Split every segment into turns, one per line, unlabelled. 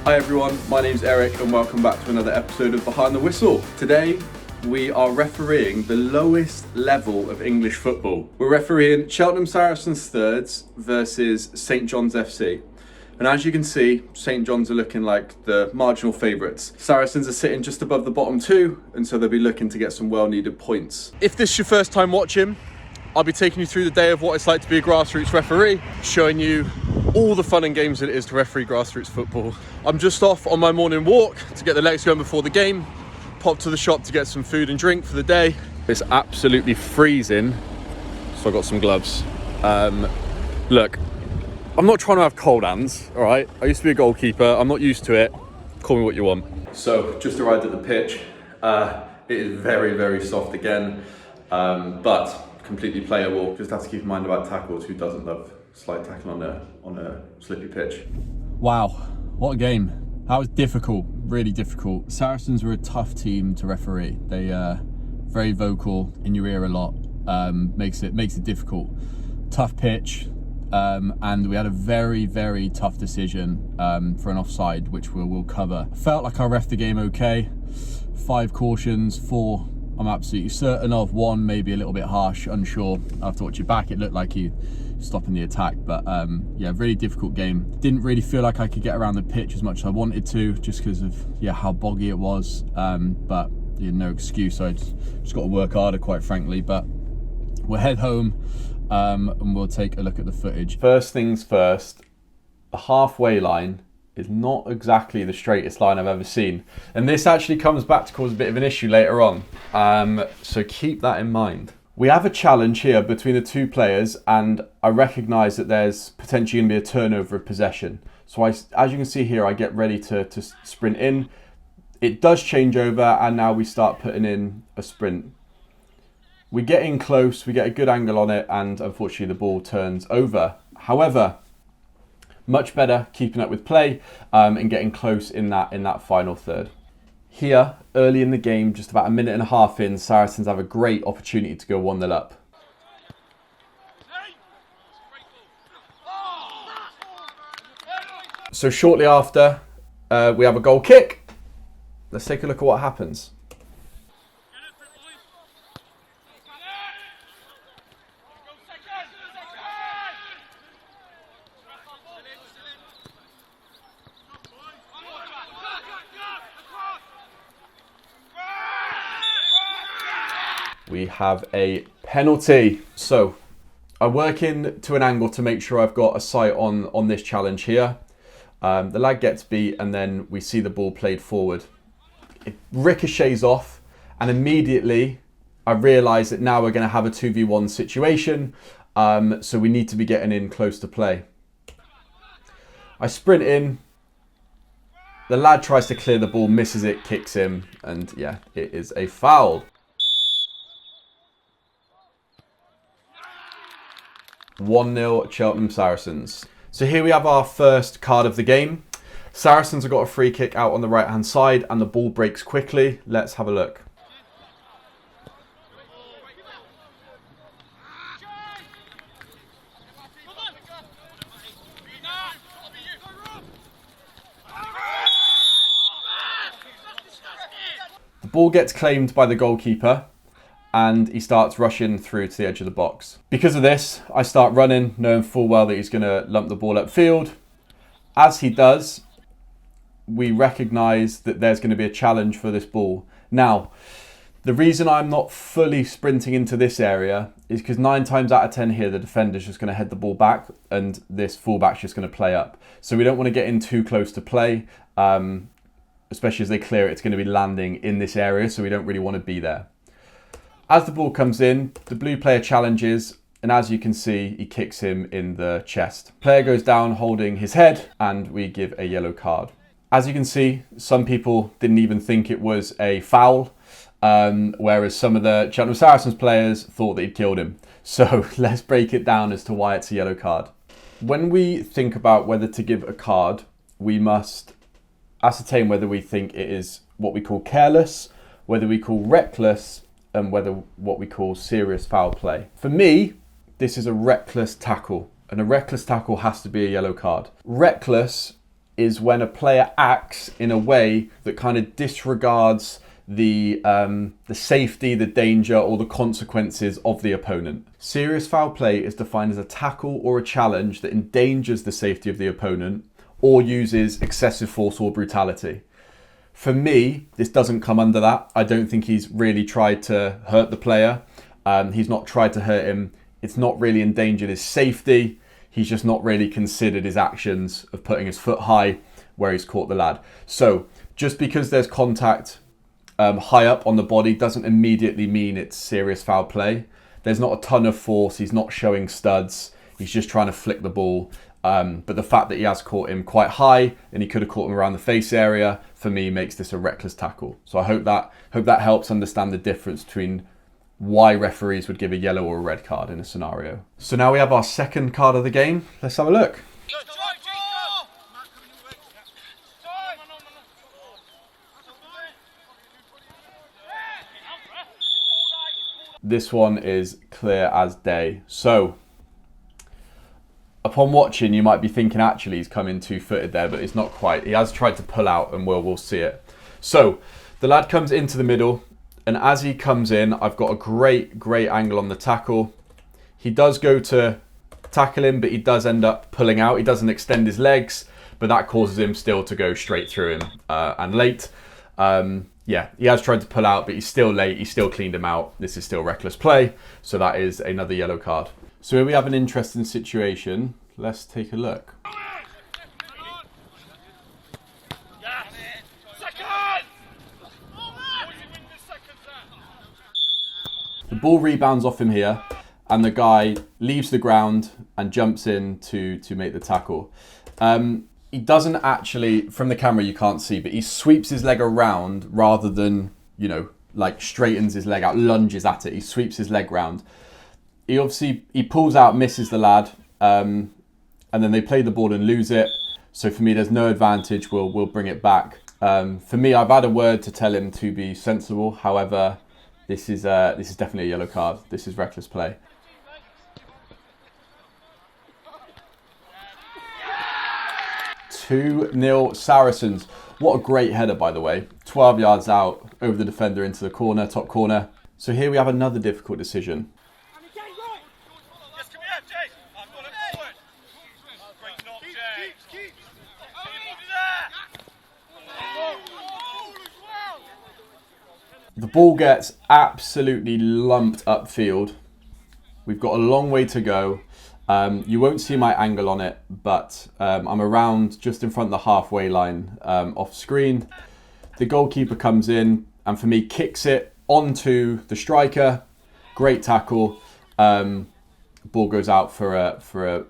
Hi everyone, my name's Eric and welcome back to another episode of Behind the Whistle. Today we are refereeing the lowest level of English football. We're refereeing Cheltenham Saracens thirds versus St John's FC. And as you can see, St John's are looking like the marginal favourites. Saracens are sitting just above the bottom two, and so they'll be looking to get some well-needed points. If this is your first time watching, I'll be taking you through the day of what it's like to be a grassroots referee, showing you all the fun and games that it is to referee grassroots football. I'm just off on my morning walk to get the legs going before the game, pop to the shop to get some food and drink for the day. It's absolutely freezing, so I got some gloves. Look, I'm not trying to have cold hands, all right? I used to be a goalkeeper, I'm not used to it. Call me what you want. So, just arrived at the pitch. It is very, very soft again, but completely playable. Just have to keep in mind about tackles. Who doesn't love slight tackle on a slippy pitch?
Wow, what a game. That was difficult, really difficult. Saracens were a tough team to referee. They very vocal, in your ear a lot, makes it difficult. Tough pitch, and we had a very, very tough decision for an offside, which we'll cover. Felt like I reffed the game okay. 5 cautions, 4 I'm absolutely certain of, 1 maybe a little bit harsh, unsure. I'll have to watch it back. It looked like you stopping the attack, but yeah, really difficult game. Didn't really feel like I could get around the pitch as much as I wanted to, just because of how boggy it was. But no excuse. I just got to work harder, quite frankly. But we'll head home and we'll take a look at the footage. First things first, the halfway line is not exactly the straightest line I've ever seen. And this actually comes back to cause a bit of an issue later on. So keep that in mind. We have a challenge here between the 2 players, and I recognise that there's potentially going to be a turnover of possession. So as you can see here, I get ready to sprint in. It does change over, and now we start putting in a sprint. We get in close, we get a good angle on it, and unfortunately the ball turns over. However, much better keeping up with play and getting close in that final third. Here, early in the game, just about a minute and a half in, Saracens have a great opportunity to go 1-0 up. So shortly after, we have a goal kick. Let's take a look at what happens. We have a penalty. So I work in to an angle to make sure I've got a sight on this challenge here. The lad gets beat, and then we see the ball played forward. It ricochets off, and immediately I realise that now we're going to have a 2v1 situation. So we need to be getting in close to play. I sprint in. The lad tries to clear the ball, misses it, kicks him, and yeah, it is a foul. 1-0 Cheltenham Saracens. So here we have our first card of the game. Saracens have got a free kick out on the right hand side, and the ball breaks quickly. Let's have a look. The ball gets claimed by the goalkeeper, and he starts rushing through to the edge of the box. Because of this, I start running, knowing full well that he's going to lump the ball upfield. As he does, we recognise that there's going to be a challenge for this ball. Now, the reason I'm not fully sprinting into this area is because 9 times out of 10 here, the defender's just going to head the ball back, and this fullback's just going to play up. So we don't want to get in too close to play, especially as they clear it. It's going to be landing in this area, so we don't really want to be there. As the ball comes in, the blue player challenges, and as you can see, he kicks him in the chest. Player goes down holding his head, and we give a yellow card. As you can see, some people didn't even think it was a foul, whereas some of the Cheltenham Saracens players thought that he'd killed him. So let's break it down as to why it's a yellow card. When we think about whether to give a card, we must ascertain whether we think it is what we call careless, whether we call reckless, and whether what we call serious foul play. For me, this is a reckless tackle, and a reckless tackle has to be a yellow card. Reckless
is when a player acts in a way that kind of disregards the safety, the danger, or the consequences of the opponent. Serious foul play is defined as a tackle or a challenge that endangers the safety of the opponent or uses excessive force or brutality. For me, this doesn't come under that. I don't think he's really tried to hurt the player. He's not tried to hurt him. It's not really endangered his safety. He's just not really considered his actions of putting his foot high where he's caught the lad. So just because there's contact high up on the body doesn't immediately mean it's serious foul play. There's not a ton of force. He's not showing studs. He's just trying to flick the ball. But the fact that he has caught him quite high and he could have caught him around the face area, for me, makes this a reckless tackle. So I hope that helps understand the difference between why referees would give a yellow or a red card in a scenario. So now we have our second card of the game. Let's have a look. This one is clear as day. So upon watching, you might be thinking actually he's come in two-footed there, but it's not quite. He has tried to pull out, and we'll see it. So the lad comes into the middle, and as he comes in, I've got a great angle on the tackle. He does go to tackle him, but he does end up pulling out. He doesn't extend his legs, but that causes him still to go straight through him and late. Yeah, he has tried to pull out, but he's still late. He still cleaned him out. This is still reckless play, so that is another yellow card. So here we have an interesting situation. Let's take a look. The ball rebounds off him here, and the guy leaves the ground and jumps in to make the tackle. He doesn't actually, from the camera you can't see, but he sweeps his leg around rather than, like straightens his leg out, lunges at it. He sweeps his leg round. He pulls out, misses the lad, and then they play the ball and lose it. So for me, there's no advantage. We'll bring it back. For me, I've had a word to tell him to be sensible. However, this is definitely a yellow card. This is reckless play. Two 2-0 Saracens. What a great header, by the way. 12 yards out, over the defender into the corner, top corner. So here we have another difficult decision. The ball gets absolutely lumped upfield. We've got a long way to go. You won't see my angle on it, but I'm around just in front of the halfway line off screen. The goalkeeper comes in and for me kicks it onto the striker. Great tackle. Ball goes out for a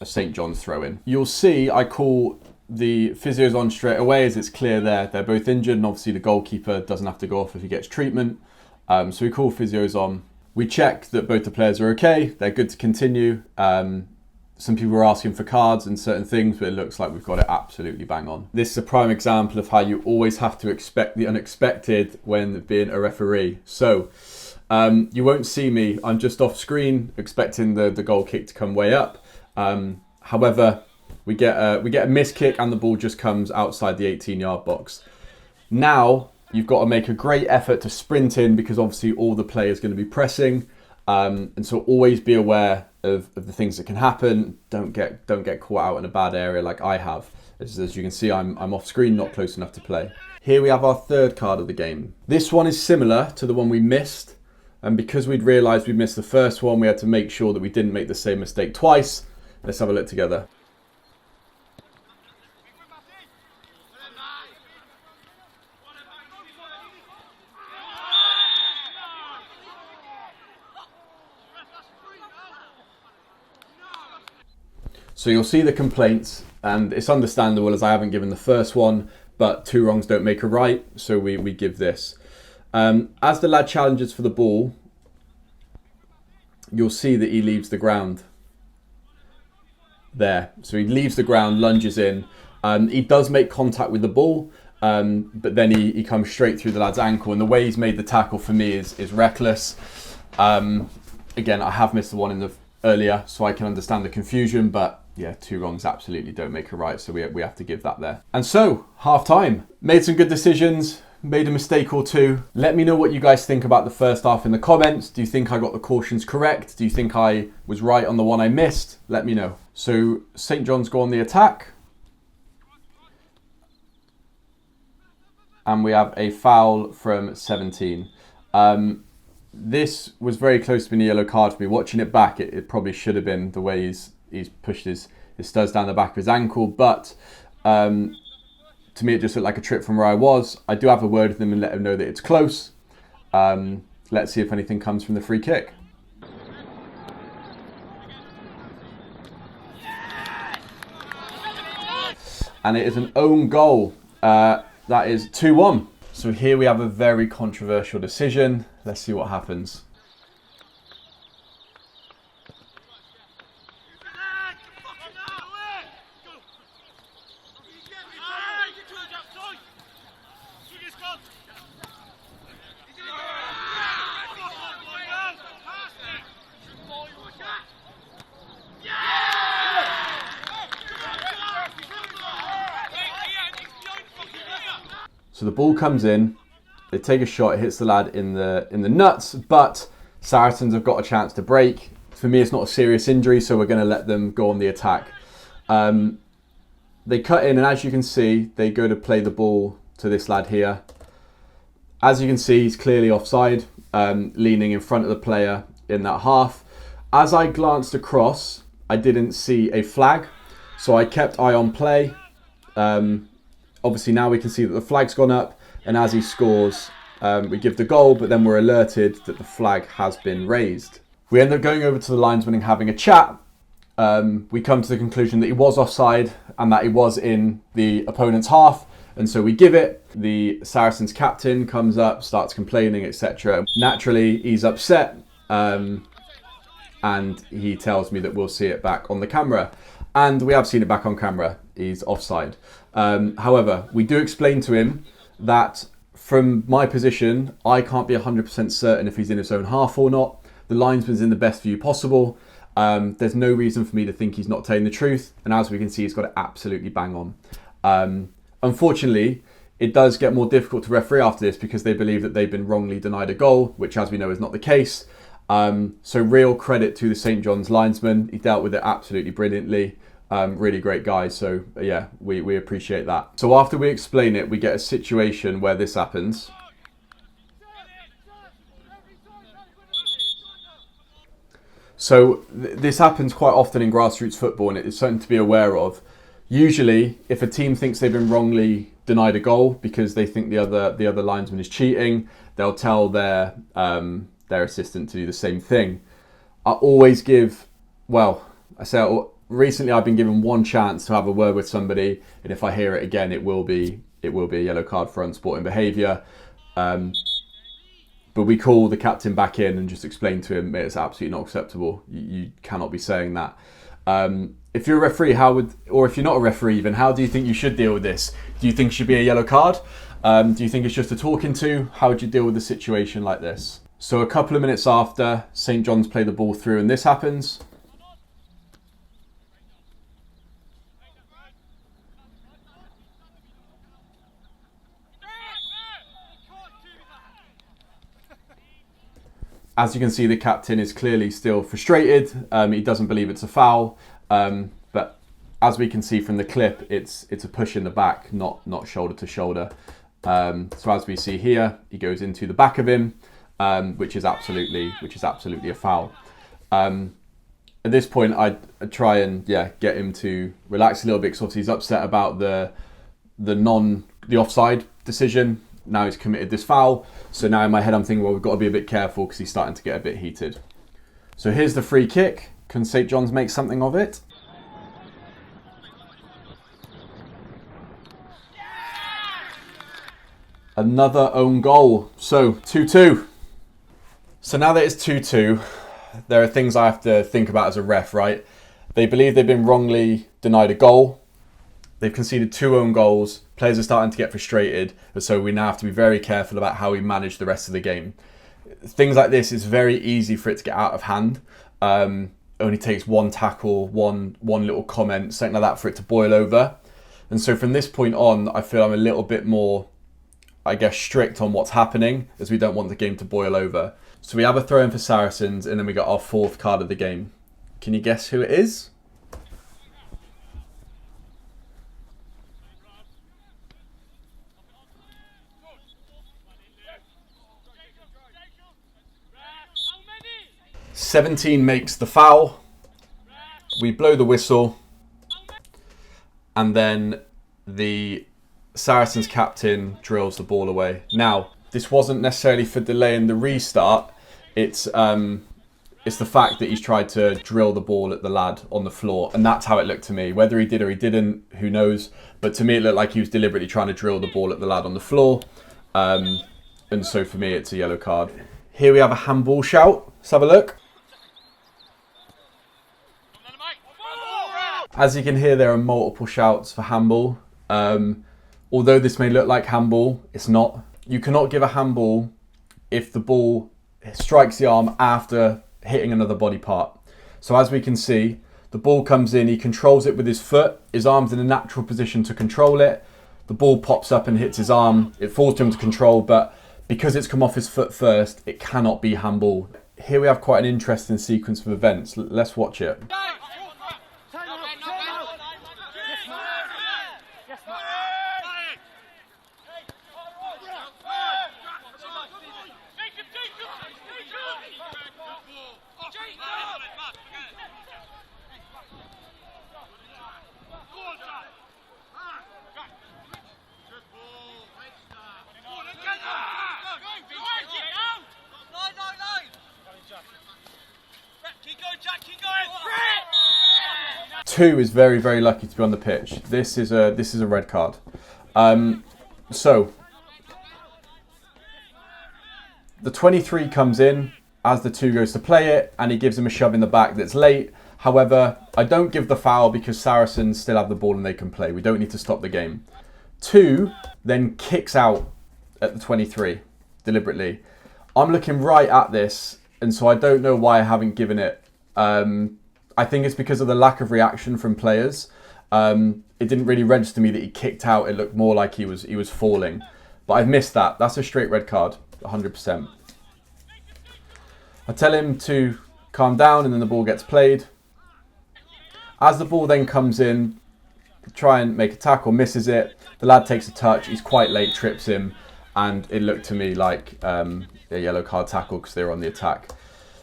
St. John's throw in. You'll see I call the physios on straight away as it's clear they're both injured, and obviously the goalkeeper doesn't have to go off if he gets treatment. So we call physios on. We check that both the players are okay, they're good to continue. Some people are asking for cards and certain things, but it looks like we've got it absolutely bang on. This is a prime example of how you always have to expect the unexpected when being a referee. So you won't see me, I'm just off screen expecting the goal kick to come way up. However, we get a miss kick and the ball just comes outside the 18-yard box. Now, you've got to make a great effort to sprint in because obviously all the players are going to be pressing. And so always be aware of the things that can happen. Don't get caught out in a bad area like I have. As you can see, I'm off screen, not close enough to play. Here we have our third card of the game. This one is similar to the one we missed. And because we'd realised we missed the first one, we had to make sure that we didn't make the same mistake twice. Let's have a look together. So you'll see the complaints, and it's understandable as I haven't given the first one, but two wrongs don't make a right, so we give this. As the lad challenges for the ball, you'll see that he leaves the ground. There, so he leaves the ground, lunges in. He does make contact with the ball, but then he comes straight through the lad's ankle, and the way he's made the tackle for me is reckless. Again, I have missed the one earlier, so I can understand the confusion, but yeah, 2 wrongs absolutely don't make a right, so we have to give that there. And so, half time. Made some good decisions, made a mistake or two. Let me know what you guys think about the first half in the comments. Do you think I got the cautions correct? Do you think I was right on the one I missed? Let me know. So, St. John's go on the attack. And we have a foul from 17. This was very close to being a yellow card for me. Watching it back, it probably should have been the way he's pushed his studs down the back of his ankle. But to me, it just looked like a trip from where I was. I do have a word with him and let him know that it's close. Let's see if anything comes from the free kick. And it is an own goal. That is 2-1. So here we have a very controversial decision. Let's see what happens. So the ball comes in, they take a shot, it hits the lad in the nuts, but Saracens have got a chance to break. For me, it's not a serious injury, so we're going to let them go on the attack. They cut in, and as you can see, they go to play the ball to this lad here. As you can see, he's clearly offside, leaning in front of the player in that half. As I glanced across, I didn't see a flag, so I kept eye on play. Obviously now we can see that the flag's gone up, and as he scores, we give the goal, but then we're alerted that the flag has been raised. We end up going over to the linesman and having a chat. We come to the conclusion that he was offside and that he was in the opponent's half, and so we give it. The Saracens captain comes up, starts complaining, etc. Naturally, he's upset, and he tells me that we'll see it back on the camera. And we have seen it back on camera. He's offside. However, we do explain to him that from my position, I can't be 100% certain if he's in his own half or not. The linesman's in the best view possible. There's no reason for me to think he's not telling the truth. And as we can see, he's got it absolutely bang on. Unfortunately, it does get more difficult to referee after this because they believe that they've been wrongly denied a goal, which as we know is not the case. So real credit to the St. John's linesman. He dealt with it absolutely brilliantly. Really great guy, so yeah, we appreciate that. So after we explain it, we get a situation where this happens. So this happens quite often in grassroots football, and it's something to be aware of. Usually, if a team thinks they've been wrongly denied a goal because they think the other linesman is cheating, they'll tell their assistant to do the same thing. I always give, recently I've been given one chance to have a word with somebody, and if I hear it again, it will be a yellow card for unsporting behaviour. But we call the captain back in and just explain to him it's absolutely not acceptable. You cannot be saying that. If you're a referee, or if you're not a referee even, how do you think you should deal with this? Do you think it should be a yellow card? Do you think it's just a talking to? How would you deal with a situation like this? So a couple of minutes after, St. John's play the ball through and this happens. As you can see, the captain is clearly still frustrated. He doesn't believe it's a foul. But as we can see from the clip, it's a push in the back, not shoulder to shoulder. So as we see here, he goes into the back of him, which is absolutely a foul. At this point, I try and get him to relax a little bit because obviously he's upset about the offside decision. Now he's committed this foul. So now in my head I'm thinking, well, we've got to be a bit careful because he's starting to get a bit heated. So here's the free kick. Can St. John's make something of it? Another own goal. So 2-2. So now that it's 2-2, there are things I have to think about as a ref, right? They believe they've been wrongly denied a goal. They've conceded 2 own goals. Players are starting to get frustrated. So we now have to be very careful about how we manage the rest of the game. Things like this, it's very easy for it to get out of hand.
only takes one tackle, one little comment, something like that for it to boil over. And so from this point on, I feel I'm a little bit more, I guess, strict on what's happening, as we don't want the game to boil over. So we have a throw in for Saracens, and then we got our 4th card of the game. Can you guess who it is? "17 makes the foul. We blow the whistle, and then the Saracens captain drills the ball away. Now, this wasn't necessarily for delaying the restart. It's the fact that he's tried to drill the ball at the lad on the floor, and that's how it looked to me. Whether he did or he didn't, who knows? But to me, it looked like he was deliberately trying to drill the ball at the lad on the floor. And so for me, it's a yellow card. Here we have a handball shout. Let's have a look. As you can hear, there are multiple shouts for handball. Although this may look like handball, it's not. You cannot give a handball if the ball strikes the arm after hitting another body part. So as we can see, the ball comes in, he controls it with his foot, his arm's in a natural position to control it. The ball pops up and hits his arm. It falls to him to control, but because it's come off his foot first, it cannot be handball. Here we have quite an interesting sequence of events. Let's watch it. Two is very, very lucky to be on the pitch. This is a red card. So the 23 comes in as the 2 goes to play it, and he gives him a shove in the back that's late. However, I don't give the foul because Saracens still have the ball and they can play. We don't need to stop the game. 2 then kicks out at the 23 deliberately. I'm looking right at this, and so I don't know why I haven't given it. I think it's because of the lack of reaction from players. It didn't really register me that he kicked out. It looked more like he was falling. But I've missed that. That's a straight red card, 100%. I tell him to calm down, and then the ball gets played. As the ball then comes in, try and make a tackle, misses it. The lad takes a touch. He's quite late, trips him, and it looked to me like a yellow card tackle because they were on the attack.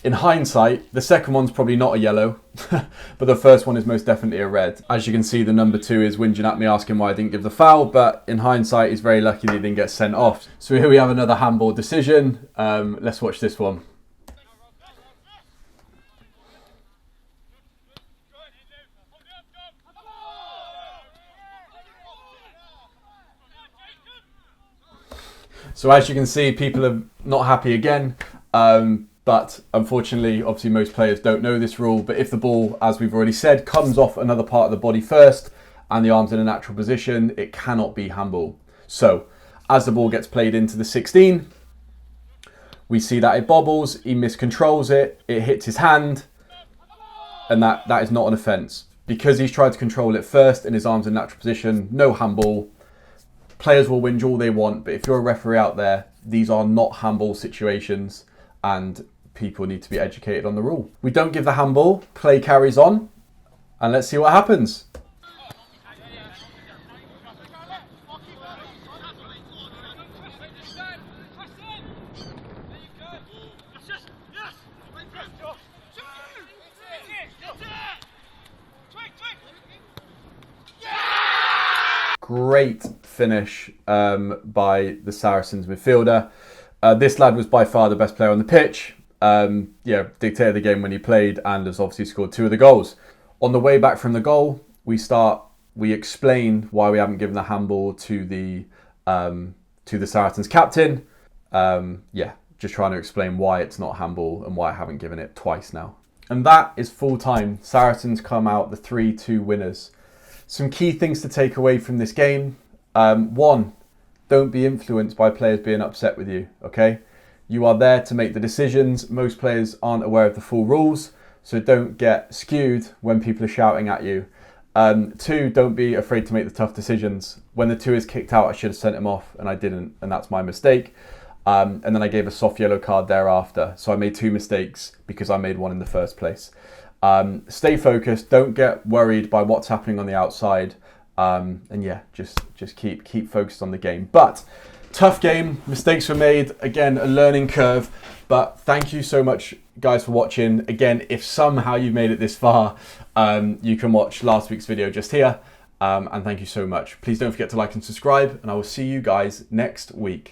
In hindsight, the second one's probably not a yellow, but the first one is most definitely a red. As you can see, the number 2 is whinging at me, asking why I didn't give the foul, but in hindsight, he's very lucky that he didn't get sent off. So here we have another handball decision. Let's watch this one. So as you can see, people are not happy again. But unfortunately, obviously most players don't know this rule, but if the ball, as we've already said, comes off another part of the body first and the arm's in a natural position, it cannot be handball. So as the ball gets played into the 16, we see that it bobbles, he miscontrols it, it hits his hand, and that is not an offence. Because he's tried to control it first and his arm's in natural position, no handball. Players will whinge all they want, but if you're a referee out there, these are not handball situations, and people need to be educated on the rule. We don't give the handball, play carries on, and let's see what happens. Great finish by the Saracens midfielder. This lad was by far the best player on the pitch. Dictated the game when he played and has obviously scored 2 of the goals. On the way back from the goal, we explain why we haven't given the handball to the Saracens captain. Just trying to explain why it's not handball and why I haven't given it twice now. And that is full time. Saracens come out the 3-2 winners. Some key things to take away from this game. 1, don't be influenced by players being upset with you, okay? You are there to make the decisions. Most players aren't aware of the full rules.
so don't get skewed when people are shouting at you. 2, don't be afraid to make the tough decisions. When the 2 is kicked out, I should have sent him off, and I didn't, and that's my mistake. And then I gave a soft yellow card thereafter. So I made 2 mistakes because I made one in the first place. Stay focused. Don't get worried by what's happening on the outside. And yeah, just keep focused on the game. But tough game. Mistakes were made. Again, a learning curve. But thank you so much, guys, for watching. Again, if somehow you've made it this far, you can watch last week's video just here. And thank you so much. Please don't forget to like and subscribe, and I will see you guys next week.